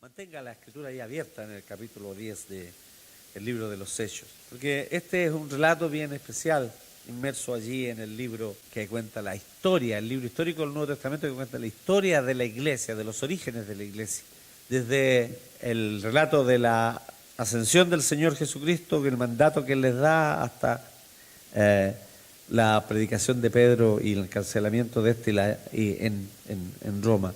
Mantenga la escritura ahí abierta en el capítulo 10 del libro de los sellos, porque este es un relato bien especial, inmerso allí en el libro que cuenta la historia, el libro histórico del Nuevo Testamento que cuenta la historia de la iglesia, de los orígenes de la iglesia, desde el relato de la ascensión del Señor Jesucristo, el mandato que Él les da, hasta la predicación de Pedro y el encarcelamiento de en Roma.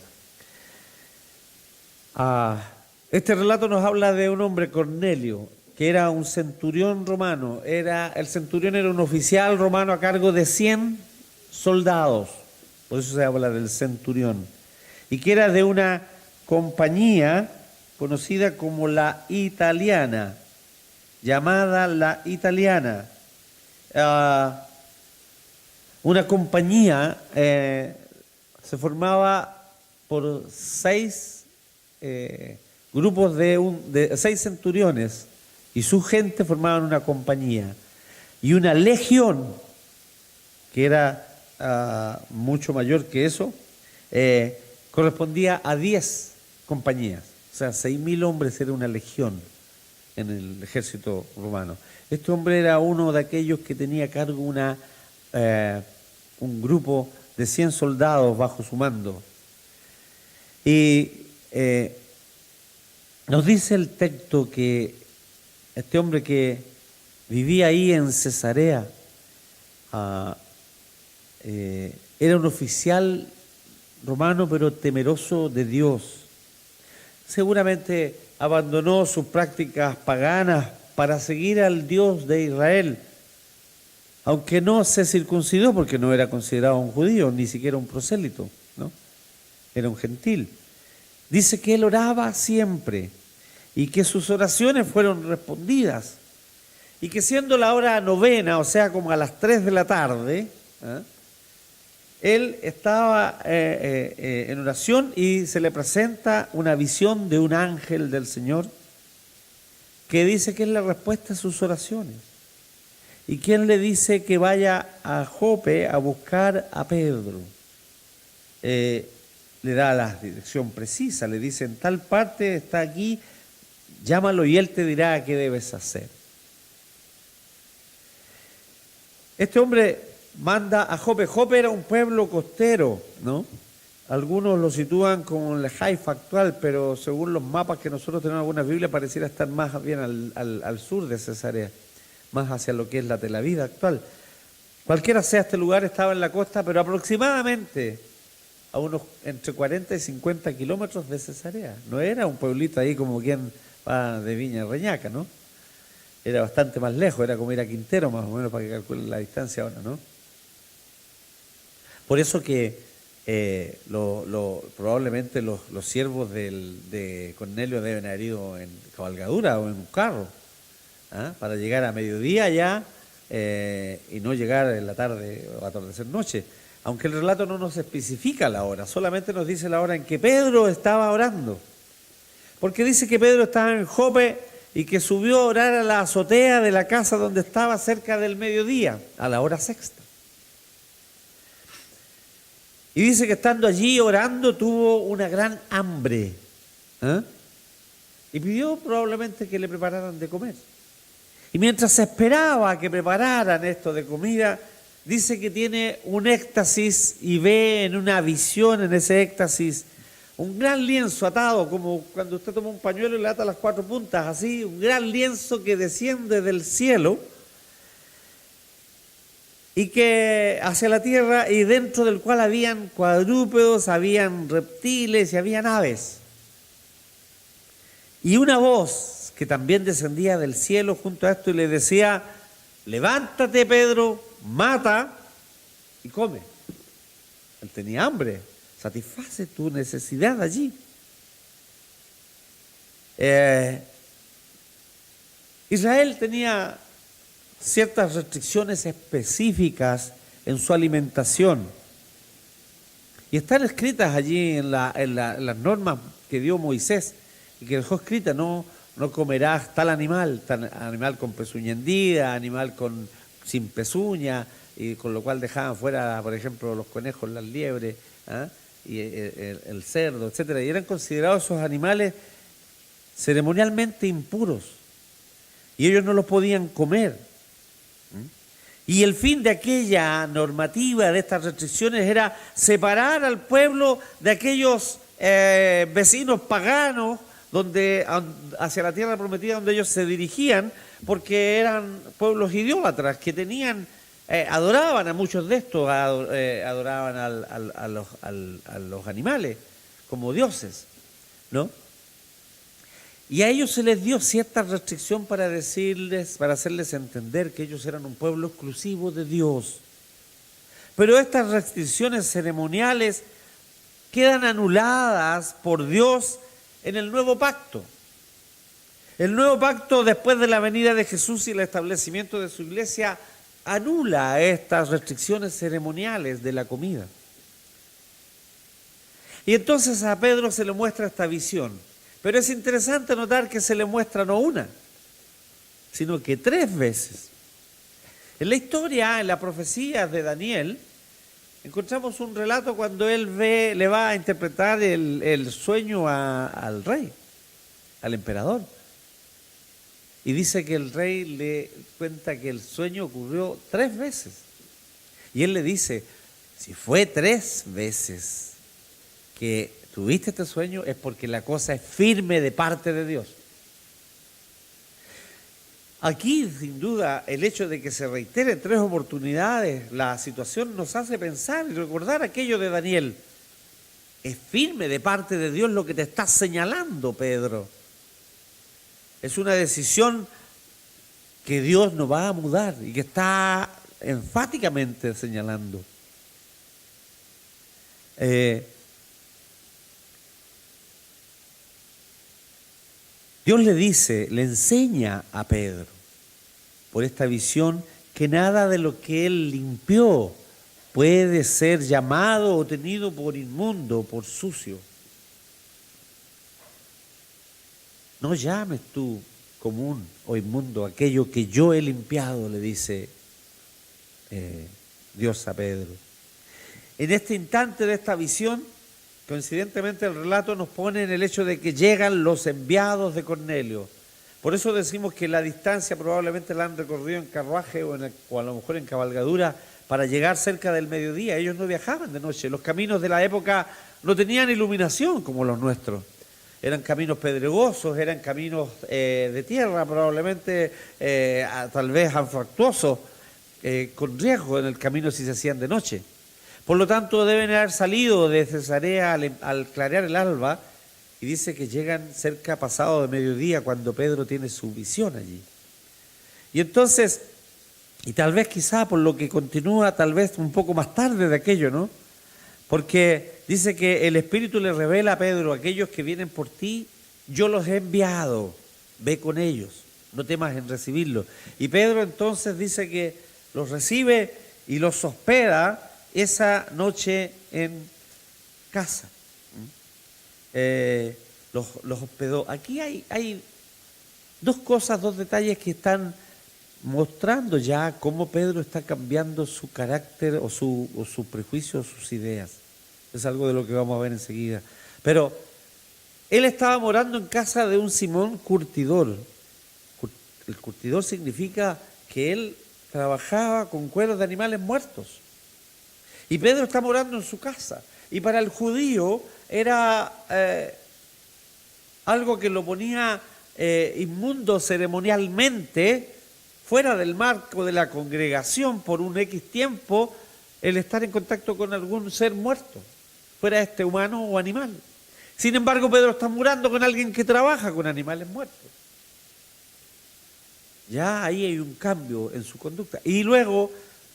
Este relato nos habla de un hombre, Cornelio, que era un centurión romano. El centurión era un oficial romano a cargo de 100 soldados, por eso se habla del centurión, y que era de una compañía conocida como la italiana, llamada la italiana. Una compañía se formaba por 6 grupos de 6 centuriones, y su gente formaban una compañía, y una legión que era mucho mayor que eso, correspondía a 10 compañías, o sea, 6.000 hombres era una legión en el ejército romano. Este hombre era uno de aquellos que tenía a cargo un grupo de 100 soldados bajo su mando. Y nos dice el texto que este hombre que vivía ahí en Cesarea era un oficial romano, pero temeroso de Dios. Seguramente abandonó sus prácticas paganas para seguir al Dios de Israel, aunque no se circuncidó porque no era considerado un judío, ni siquiera un prosélito, ¿no? Era un gentil. Dice que él oraba siempre y que sus oraciones fueron respondidas, y que siendo la hora novena, o sea, como a las 3 de la tarde, él estaba en oración y se le presenta una visión de un ángel del Señor que dice que es la respuesta a sus oraciones, y que él le dice que vaya a Jope a buscar a Pedro. Le da la dirección precisa, le dice: en tal parte está aquí, llámalo y él te dirá qué debes hacer. Este hombre manda a Jope. Jope era un pueblo costero, ¿no? Algunos lo sitúan como el Haifa actual, pero según los mapas que nosotros tenemos en algunas Biblias pareciera estar más bien al sur de Cesarea, más hacia lo que es la Tel Aviv actual. Cualquiera sea este lugar, estaba en la costa, pero aproximadamente a unos entre 40 y 50 kilómetros de Cesarea. No era un pueblito ahí como quien va de Viña a Reñaca, ¿no? Era bastante más lejos, era como ir a Quintero más o menos, para que calculen la distancia ahora, ¿no? Por eso que probablemente los siervos de Cornelio deben haber ido en cabalgadura o en un carro, para llegar a mediodía ya y no llegar en la tarde o atardecer noche. Aunque el relato no nos especifica la hora, solamente nos dice la hora en que Pedro estaba orando. Porque dice que Pedro estaba en Jope y que subió a orar a la azotea de la casa donde estaba cerca del mediodía, a la hora sexta. Y dice que estando allí orando tuvo una gran hambre. Y pidió probablemente que le prepararan de comer. Y mientras esperaba que prepararan esto de comida, dice que tiene un éxtasis y ve en una visión, en ese éxtasis, un gran lienzo atado, como cuando usted toma un pañuelo y le ata las 4 puntas, así, un gran lienzo que desciende del cielo y que hacia la tierra, y dentro del cual habían cuadrúpedos, habían reptiles y habían aves. Y una voz que también descendía del cielo junto a esto y le decía: levántate, Pedro, mata y come. Él tenía hambre, satisface tu necesidad allí. Israel tenía ciertas restricciones específicas en su alimentación, y están escritas allí en las normas que dio Moisés y que dejó escrita: no comerás tal animal con pezuña hendida, animal sin pezuña, y con lo cual dejaban fuera, por ejemplo, los conejos, las liebres, y el cerdo, etcétera. Y eran considerados esos animales ceremonialmente impuros, y ellos no los podían comer. Y el fin de aquella normativa, de estas restricciones, era separar al pueblo de aquellos vecinos paganos hacia la tierra prometida donde ellos se dirigían, porque eran pueblos idólatras que tenían, adoraban a muchos de estos, adoraban a los animales como dioses, ¿no? Y a ellos se les dio cierta restricción para hacerles entender que ellos eran un pueblo exclusivo de Dios. Pero estas restricciones ceremoniales quedan anuladas por Dios en el nuevo pacto. El nuevo pacto, después de la venida de Jesús y el establecimiento de su iglesia, anula estas restricciones ceremoniales de la comida. Y entonces a Pedro se le muestra esta visión. Pero es interesante notar que se le muestra no una, sino que 3 veces. En la historia, en la profecía de Daniel, encontramos un relato cuando él le va a interpretar el sueño al rey, al emperador. Y dice que el rey le cuenta que el sueño ocurrió 3 veces. Y él le dice, si fue 3 veces que tuviste este sueño, es porque la cosa es firme de parte de Dios. Aquí, sin duda, el hecho de que se reitere en 3 oportunidades la situación nos hace pensar y recordar aquello de Daniel. Es firme de parte de Dios lo que te está señalando, Pedro. Es una decisión que Dios no va a mudar y que está enfáticamente señalando. Dios le enseña a Pedro, por esta visión, que nada de lo que él limpió puede ser llamado o tenido por inmundo, por sucio. No llames tú común o inmundo aquello que yo he limpiado, le dice Dios a Pedro. En este instante de esta visión, coincidentemente el relato nos pone en el hecho de que llegan los enviados de Cornelio. Por eso decimos que la distancia probablemente la han recorrido en carruaje o a lo mejor en cabalgadura para llegar cerca del mediodía. Ellos no viajaban de noche. Los caminos de la época no tenían iluminación como los nuestros. Eran caminos pedregosos, eran caminos de tierra probablemente, tal vez anfractuosos, con riesgo en el camino si se hacían de noche. Por lo tanto, deben haber salido de Cesarea al clarear el alba, y dice que llegan cerca pasado de mediodía cuando Pedro tiene su visión allí. Y entonces, y tal vez quizá por lo que continúa, tal vez un poco más tarde de aquello, ¿no? Porque dice que el Espíritu le revela a Pedro, aquellos que vienen por ti, yo los he enviado, ve con ellos, no temas en recibirlos. Y Pedro entonces dice que los recibe y los hospeda esa noche en casa. Los hospedó. Aquí hay 2 cosas, 2 detalles que están mostrando ya cómo Pedro está cambiando su carácter o su prejuicio, sus ideas. Es algo de lo que vamos a ver enseguida. Pero él estaba morando en casa de un Simón curtidor. El curtidor significa que él trabajaba con cueros de animales muertos. Y Pedro está morando en su casa. Y para el judío era algo que lo ponía inmundo ceremonialmente, fuera del marco de la congregación por un X tiempo, el estar en contacto con algún ser muerto, fuera este humano o animal. Sin embargo, Pedro está morando con alguien que trabaja con animales muertos. Ya ahí hay un cambio en su conducta. Y luego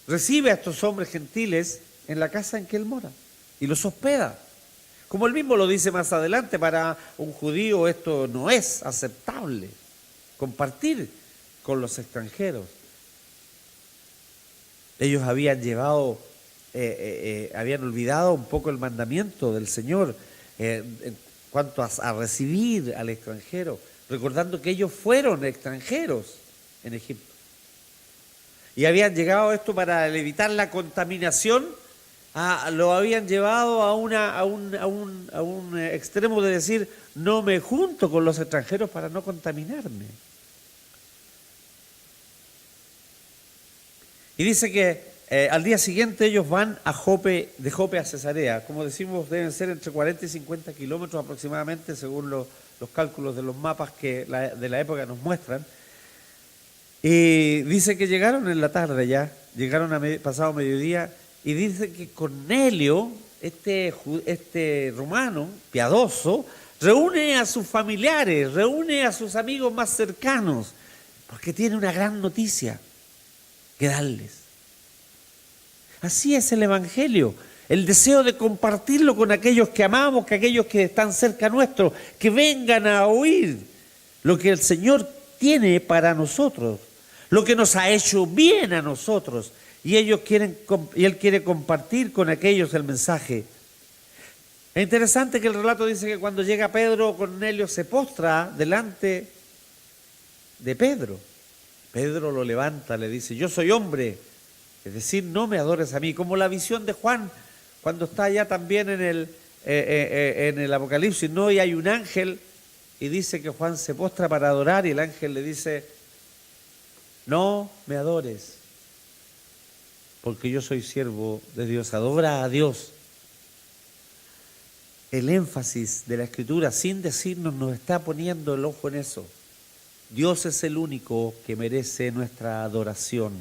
recibe a estos hombres gentiles en la casa en que él mora y los hospeda. Como él mismo lo dice más adelante, para un judío esto no es aceptable, compartir con los extranjeros. Ellos habían habían olvidado un poco el mandamiento del Señor en cuanto a recibir al extranjero, recordando que ellos fueron extranjeros en Egipto. Y habían llegado a esto para evitar la contaminación lo habían llevado a un extremo de decir, no me junto con los extranjeros para no contaminarme. Y dice que al día siguiente ellos van a Jope, de Jope a Cesarea. Como decimos, deben ser entre 40 y 50 kilómetros aproximadamente, según los cálculos de los mapas que de la época nos muestran. Y dice que llegaron en la tarde ya, llegaron pasado mediodía, y dice que Cornelio, este romano piadoso, reúne a sus familiares, reúne a sus amigos más cercanos, porque tiene una gran noticia que darles. Así es el Evangelio, el deseo de compartirlo con aquellos que amamos, que aquellos que están cerca nuestro, que vengan a oír lo que el Señor tiene para nosotros, lo que nos ha hecho bien a nosotros, y Él quiere compartir con aquellos el mensaje. Es interesante que el relato dice que cuando llega Pedro, Cornelio se postra delante de Pedro. Pedro lo levanta, le dice, yo soy hombre, es decir, no me adores a mí, como la visión de Juan cuando está allá también en el Apocalipsis, ¿no? Y hay un ángel y dice que Juan se postra para adorar y el ángel le dice, no me adores, porque yo soy siervo de Dios, adora a Dios. El énfasis de la Escritura, sin decirnos, nos está poniendo el ojo en eso. Dios es el único que merece nuestra adoración.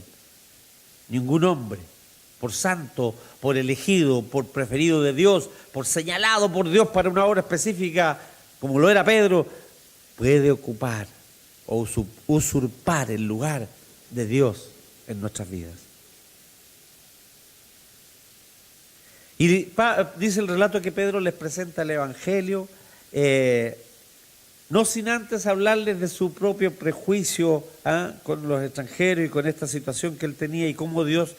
Ningún hombre, por santo, por elegido, por preferido de Dios, por señalado por Dios para una obra específica, como lo era Pedro, puede ocupar o usurpar el lugar de Dios en nuestras vidas. Y dice el relato que Pedro les presenta el Evangelio, no sin antes hablarles de su propio prejuicio con los extranjeros y con esta situación que él tenía y cómo Dios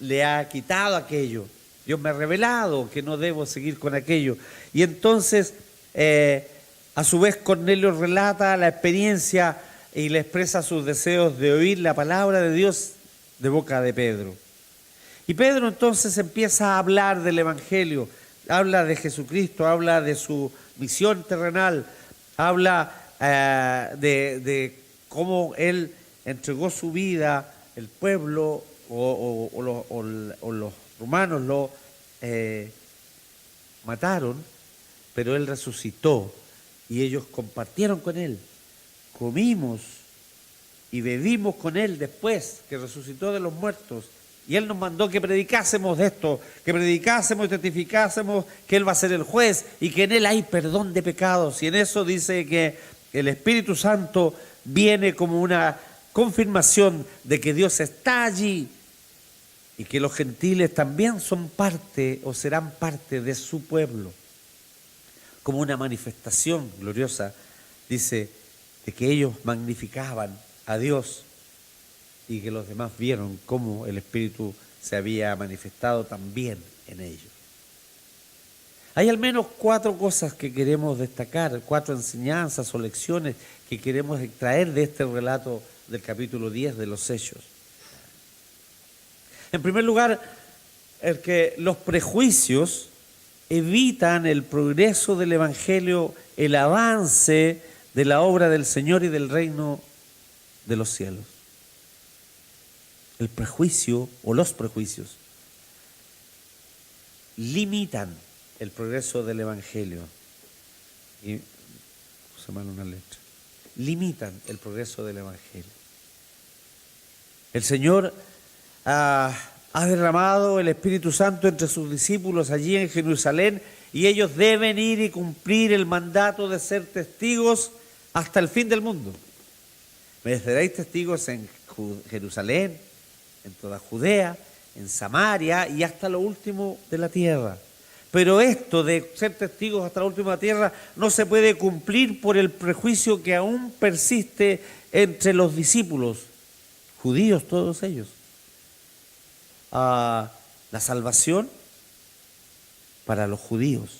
le ha quitado aquello. Dios me ha revelado que no debo seguir con aquello. Y entonces, a su vez, Cornelio relata la experiencia y le expresa sus deseos de oír la palabra de Dios de boca de Pedro. Y Pedro entonces empieza a hablar del Evangelio, habla de Jesucristo, habla de su misión terrenal, habla de cómo él entregó su vida, el pueblo o los romanos lo mataron, pero él resucitó y ellos compartieron con él, comimos y bebimos con él después que resucitó de los muertos. Y Él nos mandó que predicásemos de esto, que predicásemos y testificásemos que Él va a ser el juez y que en Él hay perdón de pecados. Y en eso dice que el Espíritu Santo viene como una confirmación de que Dios está allí y que los gentiles también son parte o serán parte de su pueblo. Como una manifestación gloriosa, dice, de que ellos magnificaban a Dios y que los demás vieron cómo el Espíritu se había manifestado también en ellos. Hay al menos 4 cosas que queremos destacar, 4 enseñanzas o lecciones que queremos extraer de este relato del capítulo 10 de los Hechos. En primer lugar, el que los prejuicios evitan el progreso del Evangelio, el avance de la obra del Señor y del reino de los cielos. El prejuicio o los prejuicios limitan el progreso del Evangelio. Y puse mal una letra. Limitan el progreso del Evangelio. El Señor ha derramado el Espíritu Santo entre sus discípulos allí en Jerusalén y ellos deben ir y cumplir el mandato de ser testigos hasta el fin del mundo. Me seréis testigos en Jerusalén, en toda Judea, en Samaria y hasta lo último de la tierra. Pero esto de ser testigos hasta lo último de la tierra no se puede cumplir por el prejuicio que aún persiste entre los discípulos, judíos todos ellos. La salvación para los judíos.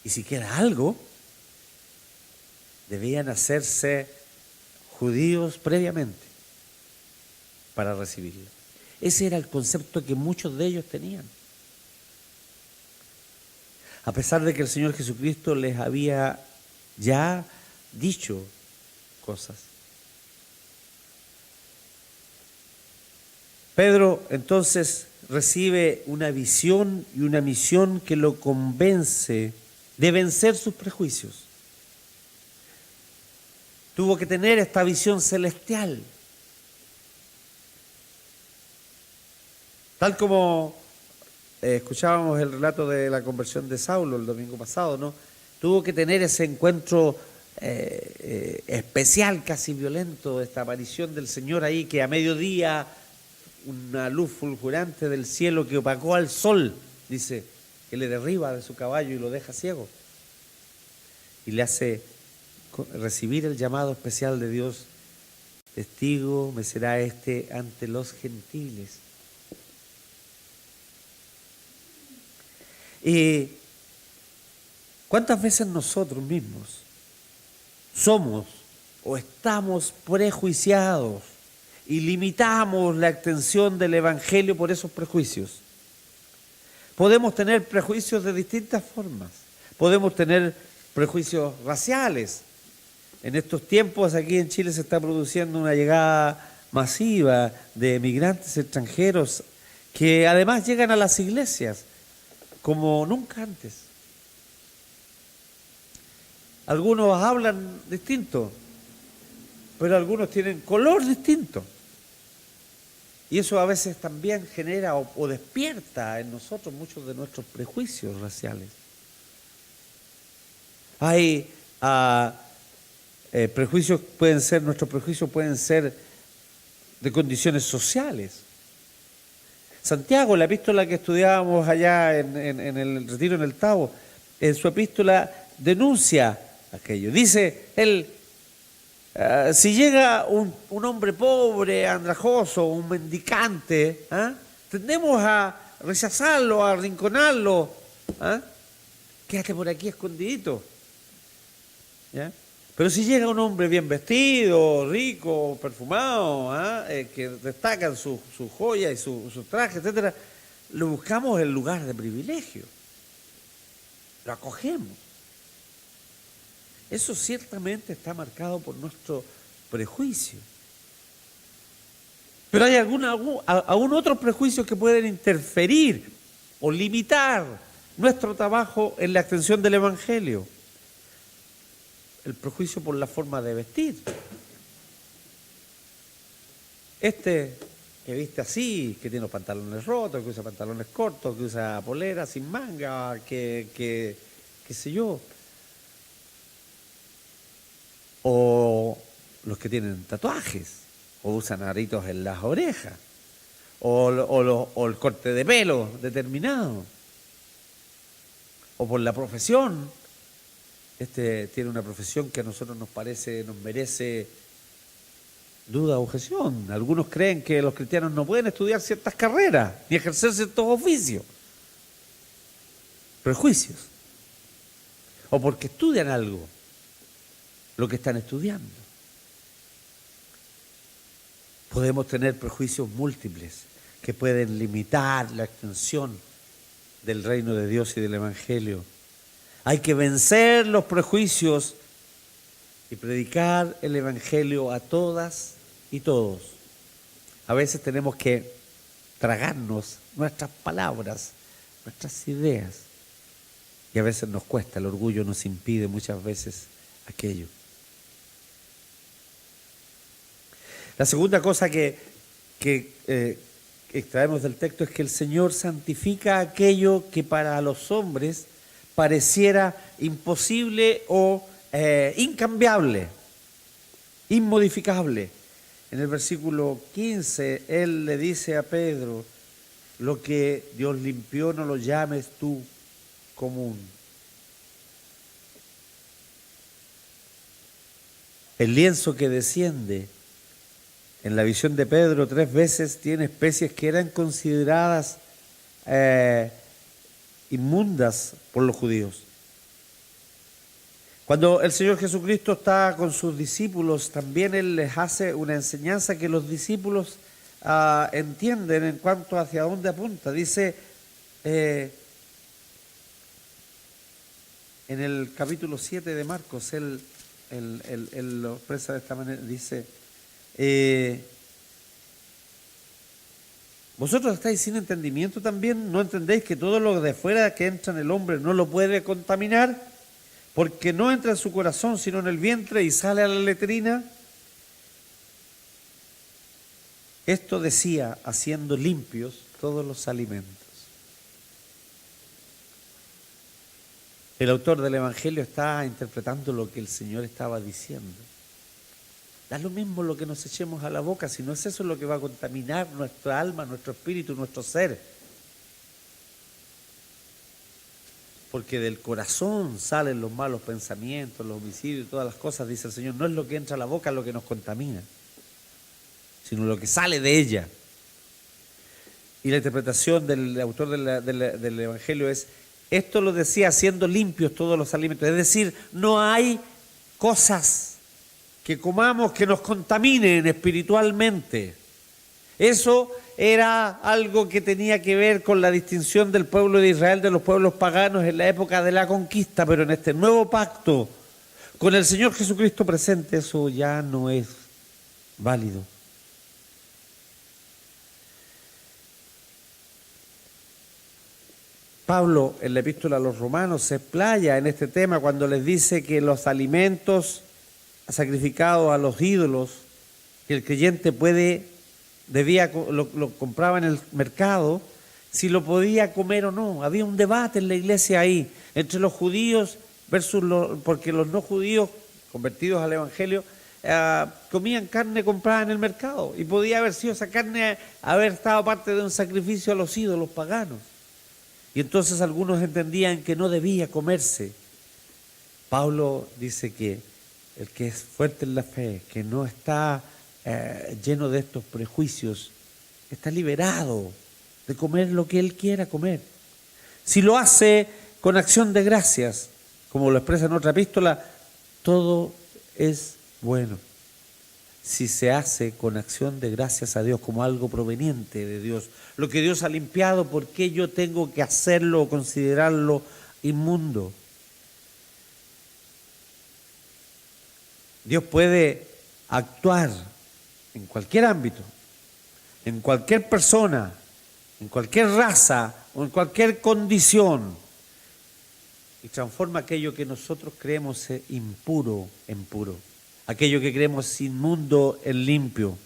Y si queda algo, debían hacerse judíos previamente para recibirlo. Ese era el concepto que muchos de ellos tenían. A pesar de que el Señor Jesucristo les había ya dicho cosas. Pedro entonces recibe una visión y una misión que lo convence de vencer sus prejuicios. Tuvo que tener esta visión celestial. Tal como escuchábamos el relato de la conversión de Saulo el domingo pasado, ¿no? Tuvo que tener ese encuentro especial, casi violento, esta aparición del Señor ahí, que a mediodía una luz fulgurante del cielo que opacó al sol, dice, que le derriba de su caballo y lo deja ciego. Y le hace recibir el llamado especial de Dios: testigo me será este ante los gentiles. Y ¿cuántas veces nosotros mismos somos o estamos prejuiciados y limitamos la extensión del Evangelio por esos prejuicios? Podemos tener prejuicios de distintas formas. Podemos tener prejuicios raciales. En estos tiempos aquí en Chile se está produciendo una llegada masiva de migrantes extranjeros que además llegan a las iglesias como nunca antes. Algunos hablan distinto, pero algunos tienen color distinto. Y eso a veces también genera o despierta en nosotros muchos de nuestros prejuicios raciales. Hay nuestros prejuicios pueden ser de condiciones sociales. Santiago, la epístola que estudiábamos allá en el retiro en el Tabo, en su epístola denuncia aquello. Dice él, si llega un hombre pobre, andrajoso, un mendicante, tendemos a rechazarlo, a arrinconarlo. Quédate por aquí escondidito. ¿Ya? Pero si llega un hombre bien vestido, rico, perfumado, que destacan sus joyas y sus trajes, etcétera, lo buscamos en lugar de privilegio. Lo acogemos. Eso ciertamente está marcado por nuestro prejuicio. Pero hay aún otros prejuicios que pueden interferir o limitar nuestro trabajo en la extensión del Evangelio. El prejuicio por la forma de vestir. Este que viste así, que tiene los pantalones rotos, que usa pantalones cortos, que usa polera sin manga, qué sé yo. O los que tienen tatuajes, o usan aritos en las orejas, o el corte de pelo determinado, o por la profesión. Este tiene una profesión que a nosotros nos merece duda o objeción. Algunos creen que los cristianos no pueden estudiar ciertas carreras, ni ejercer ciertos oficios. Prejuicios. O porque estudian algo, lo que están estudiando. Podemos tener prejuicios múltiples que pueden limitar la extensión del reino de Dios y del Evangelio. Hay que vencer los prejuicios y predicar el Evangelio a todas y todos. A veces tenemos que tragarnos nuestras palabras, nuestras ideas. Y a veces nos cuesta, el orgullo nos impide muchas veces aquello. La segunda cosa que extraemos del texto es que el Señor santifica aquello que para los hombres pareciera imposible o incambiable, inmodificable. En el versículo 15, Él le dice a Pedro, lo que Dios limpió no lo llames tú común. El lienzo que desciende en la visión de Pedro 3 veces tiene especies que eran consideradas inmundas por los judíos. Cuando el Señor Jesucristo está con sus discípulos, también Él les hace una enseñanza que los discípulos entienden en cuanto hacia dónde apunta. Dice en el capítulo 7 de Marcos, él lo expresa de esta manera, dice, vosotros estáis sin entendimiento también, ¿no entendéis que todo lo de fuera que entra en el hombre no lo puede contaminar? Porque no entra en su corazón, sino en el vientre y sale a la letrina. Esto decía, haciendo limpios todos los alimentos. El autor del Evangelio está interpretando lo que el Señor estaba diciendo. Da lo mismo lo que nos echemos a la boca, si no es eso lo que va a contaminar nuestra alma, nuestro espíritu, nuestro ser. Porque del corazón salen los malos pensamientos, los homicidios y todas las cosas, dice el Señor. No es lo que entra a la boca lo que nos contamina, sino lo que sale de ella. Y la interpretación del autor del Evangelio es, esto lo decía haciendo limpios todos los alimentos. Es decir, no hay cosas que comamos que nos contaminen espiritualmente. Eso era algo que tenía que ver con la distinción del pueblo de Israel de los pueblos paganos en la época de la conquista, pero en este nuevo pacto, con el Señor Jesucristo presente, eso ya no es válido. Pablo, en la epístola a los Romanos, se explaya en este tema cuando les dice que los alimentos sacrificados a los ídolos, que el creyente lo compraba en el mercado, si lo podía comer o no. Había un debate en la iglesia ahí, entre los judíos porque los no judíos, convertidos al Evangelio, comían carne comprada en el mercado, y podía haber sido esa carne, haber estado parte de un sacrificio a los ídolos paganos. Y entonces algunos entendían que no debía comerse. Pablo dice que el que es fuerte en la fe, que no está lleno de estos prejuicios, está liberado de comer lo que él quiera comer. Si lo hace con acción de gracias, como lo expresa en otra epístola, todo es bueno. Si se hace con acción de gracias a Dios, como algo proveniente de Dios, lo que Dios ha limpiado, ¿por qué yo tengo que hacerlo o considerarlo inmundo? Dios puede actuar en cualquier ámbito, en cualquier persona, en cualquier raza o en cualquier condición, y transforma aquello que nosotros creemos impuro en puro, aquello que creemos inmundo en limpio.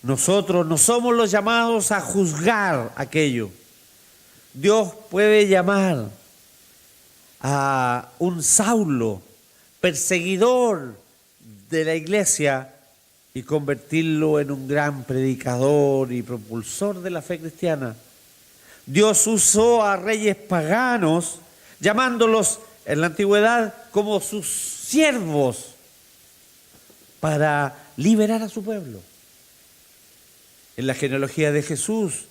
Nosotros no somos los llamados a juzgar aquello. Dios puede llamar a un Saulo, perseguidor de la iglesia, y convertirlo en un gran predicador y propulsor de la fe cristiana. Dios usó a reyes paganos, llamándolos en la antigüedad como sus siervos, para liberar a su pueblo. En la genealogía de Jesús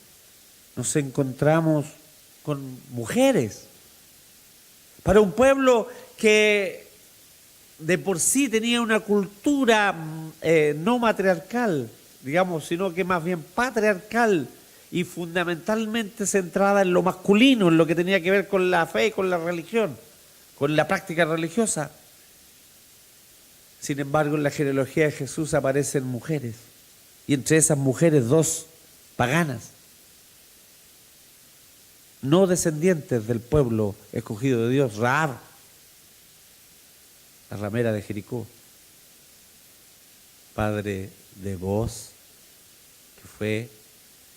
nos encontramos con mujeres. Para un pueblo que de por sí tenía una cultura no matriarcal, digamos, sino que más bien patriarcal y fundamentalmente centrada en lo masculino, en lo que tenía que ver con la fe y con la religión, con la práctica religiosa. Sin embargo, en la genealogía de Jesús aparecen mujeres, y entre esas mujeres 2 paganas, no descendientes del pueblo escogido de Dios. Rahab, la ramera de Jericó, padre de Booz, que fue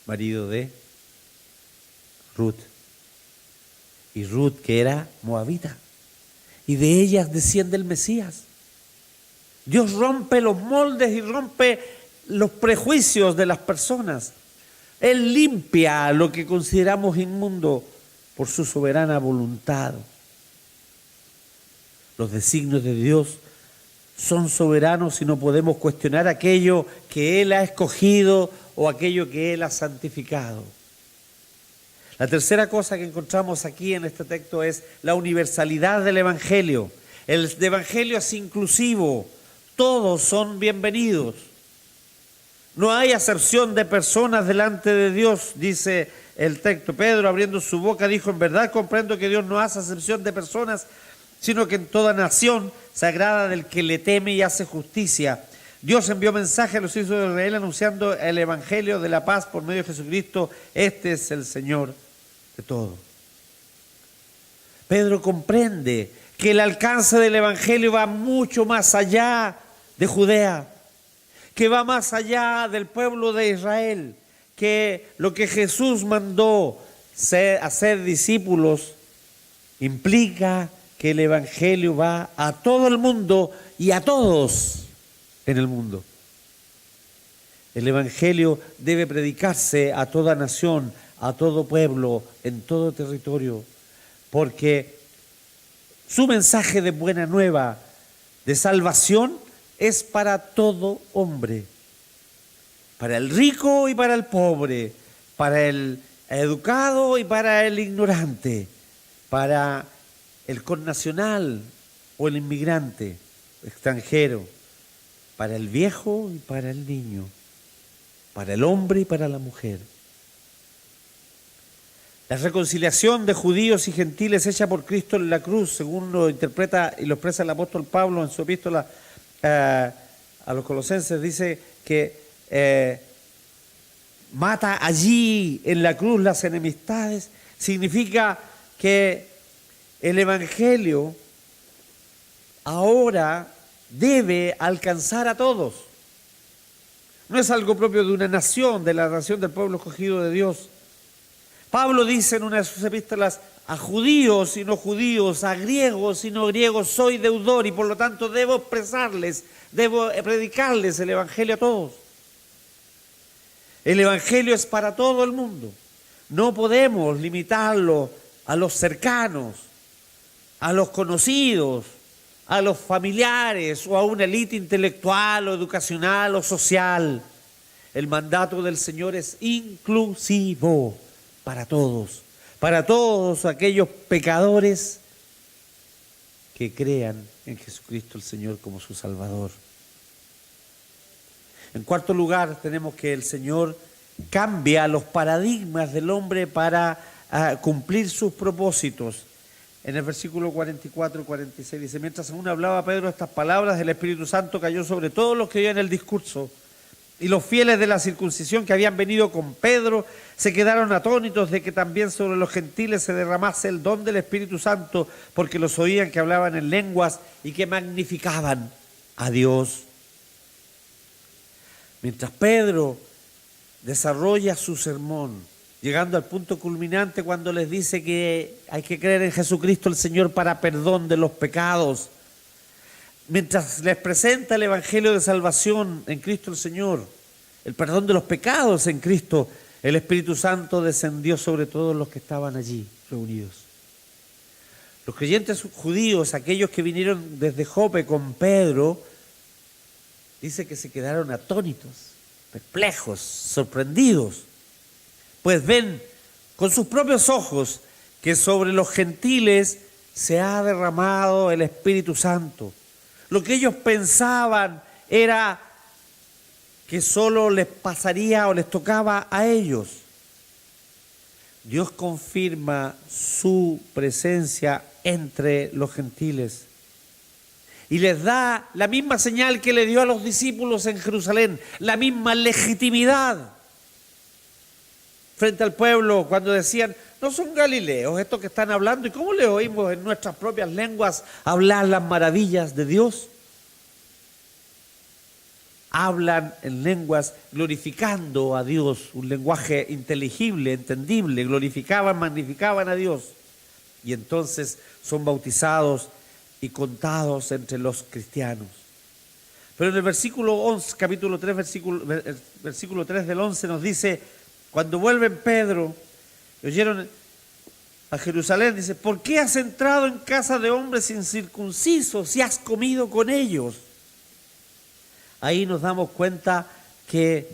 marido de Ruth, y Ruth, que era moabita, y de ellas desciende el Mesías. Dios rompe los moldes y rompe los prejuicios de las personas. Él limpia lo que consideramos inmundo por su soberana voluntad. Los designios de Dios son soberanos y no podemos cuestionar aquello que Él ha escogido o aquello que Él ha santificado. La tercera cosa que encontramos aquí en este texto es la universalidad del Evangelio. El Evangelio es inclusivo, todos son bienvenidos. No hay acepción de personas delante de Dios, dice el texto. Pedro, abriendo su boca, dijo: en verdad comprendo que Dios no hace acepción de personas, sino que en toda nación se agrada del que le teme y hace justicia. Dios envió mensaje a los hijos de Israel anunciando el evangelio de la paz por medio de Jesucristo. Este es el Señor de todo. Pedro comprende que el alcance del evangelio va mucho más allá de Judea, que va más allá del pueblo de Israel, que lo que Jesús mandó hacer discípulos implica que el evangelio va a todo el mundo y a todos en el mundo. El evangelio debe predicarse a toda nación, a todo pueblo, en todo territorio, porque su mensaje de buena nueva, de salvación, es para todo hombre, para el rico y para el pobre, para el educado y para el ignorante, para el connacional o el inmigrante extranjero, para el viejo y para el niño, para el hombre y para la mujer. La reconciliación de judíos y gentiles hecha por Cristo en la cruz, según lo interpreta y lo expresa el apóstol Pablo en su epístola a los Colosenses, dice que mata allí en la cruz las enemistades. Significa que el evangelio ahora debe alcanzar a todos. No es algo propio de una nación, de la nación del pueblo escogido de Dios. Pablo dice en una de sus epístolas: a judíos y no judíos, a griegos y no griegos, soy deudor y por lo tanto debo expresarles, debo predicarles el evangelio a todos. El evangelio es para todo el mundo. No podemos limitarlo a los cercanos, a los conocidos, a los familiares o a una élite intelectual o educacional o social. El mandato del Señor es inclusivo para todos aquellos pecadores que crean en Jesucristo el Señor como su Salvador. En cuarto lugar, tenemos que el Señor cambia los paradigmas del hombre para cumplir sus propósitos. En el versículo 44 y 46 dice: mientras aún hablaba Pedro estas palabras, el Espíritu Santo cayó sobre todos los que oían el discurso. Y los fieles de la circuncisión que habían venido con Pedro se quedaron atónitos de que también sobre los gentiles se derramase el don del Espíritu Santo, porque los oían que hablaban en lenguas y que magnificaban a Dios. Mientras Pedro desarrolla su sermón, llegando al punto culminante cuando les dice que hay que creer en Jesucristo el Señor para perdón de los pecados, mientras les presenta el Evangelio de salvación en Cristo el Señor, el perdón de los pecados en Cristo, el Espíritu Santo descendió sobre todos los que estaban allí reunidos. Los creyentes judíos, aquellos que vinieron desde Jope con Pedro, dice que se quedaron atónitos, perplejos, sorprendidos, pues ven con sus propios ojos que sobre los gentiles se ha derramado el Espíritu Santo. Lo que ellos pensaban era que solo les pasaría o les tocaba a ellos. Dios confirma su presencia entre los gentiles y les da la misma señal que le dio a los discípulos en Jerusalén, la misma legitimidad frente al pueblo cuando decían: no son galileos estos que están hablando, ¿y cómo les oímos en nuestras propias lenguas hablar las maravillas de Dios? Hablan en lenguas glorificando a Dios, un lenguaje inteligible, entendible, glorificaban, magnificaban a Dios. Y entonces son bautizados y contados entre los cristianos. Pero en el versículo 11, capítulo 3, versículo 3 del 11 nos dice: cuando vuelven Pedro, oyeron a Jerusalén, dice: ¿por qué has entrado en casa de hombres incircuncisos y has comido con ellos? Ahí nos damos cuenta que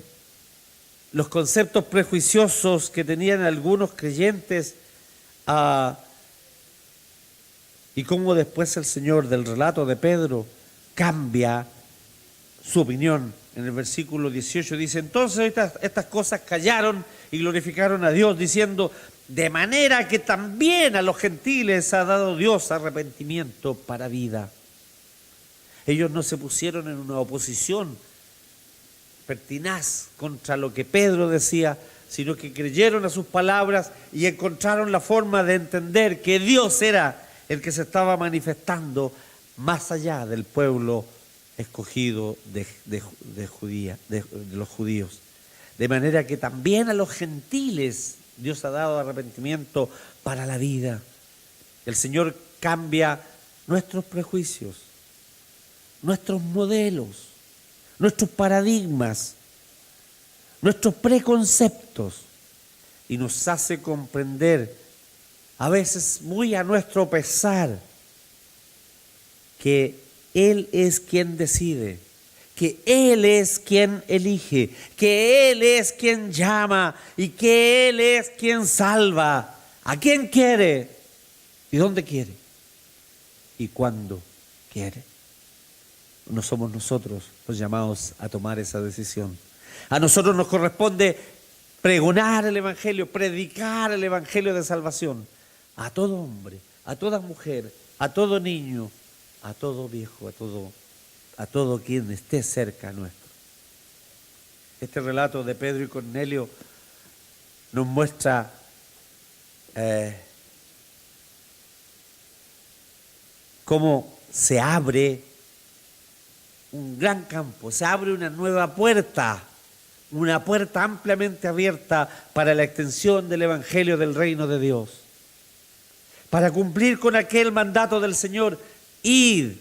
los conceptos prejuiciosos que tenían algunos creyentes y cómo después el Señor, del relato de Pedro, cambia su opinión en el versículo 18 dice, entonces estas cosas callaron y glorificaron a Dios, diciendo, de manera que también a los gentiles ha dado Dios arrepentimiento para vida. Ellos no se pusieron en una oposición pertinaz contra lo que Pedro decía, sino que creyeron a sus palabras y encontraron la forma de entender que Dios era el que se estaba manifestando más allá del pueblo escogido de los judíos. De manera que también a los gentiles Dios ha dado arrepentimiento para la vida. El Señor cambia nuestros prejuicios, nuestros modelos, nuestros paradigmas, nuestros preconceptos, y nos hace comprender, a veces muy a nuestro pesar, que Él es quien decide, que Él es quien elige, que Él es quien llama y que Él es quien salva, a quien quiere y dónde quiere y cuándo quiere. No somos nosotros los llamados a tomar esa decisión. A nosotros nos corresponde pregonar el Evangelio, predicar el Evangelio de salvación a todo hombre, a toda mujer, a todo niño, a todo viejo, a todo quien esté cerca nuestro. Este relato de Pedro y Cornelio nos muestra cómo se abre un gran campo, se abre una nueva puerta, una puerta ampliamente abierta para la extensión del Evangelio del reino de Dios. Para cumplir con aquel mandato del Señor, id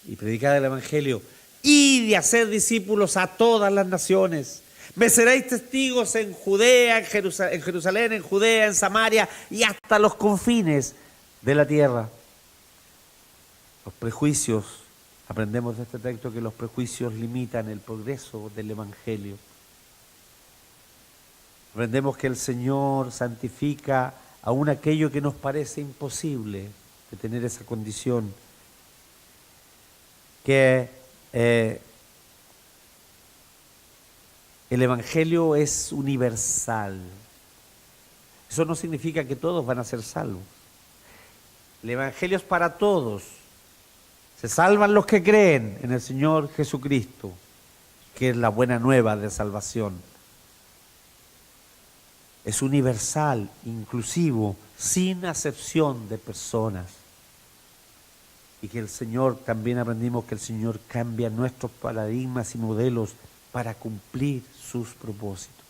y predicar el Evangelio, id y hacer discípulos a todas las naciones. Me seréis testigos en Judea, en Jerusalén, en Judea, en Samaria y hasta los confines de la tierra. Los prejuicios, aprendemos de este texto que los prejuicios limitan el progreso del Evangelio. Aprendemos que el Señor santifica aún aquello que nos parece imposible de tener esa condición, que el Evangelio es universal. Eso no significa que todos van a ser salvos. El Evangelio es para todos. Se salvan los que creen en el Señor Jesucristo, que es la buena nueva de salvación. Es universal, inclusivo, sin acepción de personas. Y que el Señor, también aprendimos que el Señor cambia nuestros paradigmas y modelos para cumplir sus propósitos.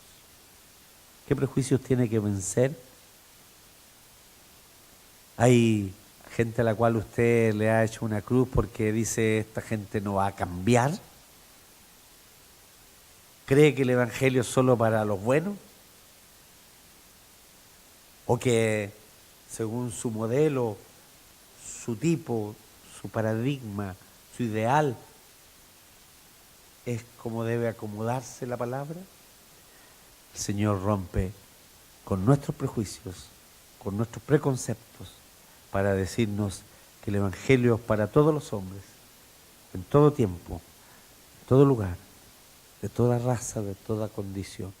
¿Qué prejuicios tiene que vencer? Hay gente a la cual usted le ha hecho una cruz porque dice, esta gente no va a cambiar. ¿Cree que el Evangelio es solo para los buenos? ¿O que según su modelo, su tipo, su paradigma, su ideal, es como debe acomodarse la palabra? El Señor rompe con nuestros prejuicios, con nuestros preconceptos, para decirnos que el Evangelio es para todos los hombres, en todo tiempo, en todo lugar, de toda raza, de toda condición.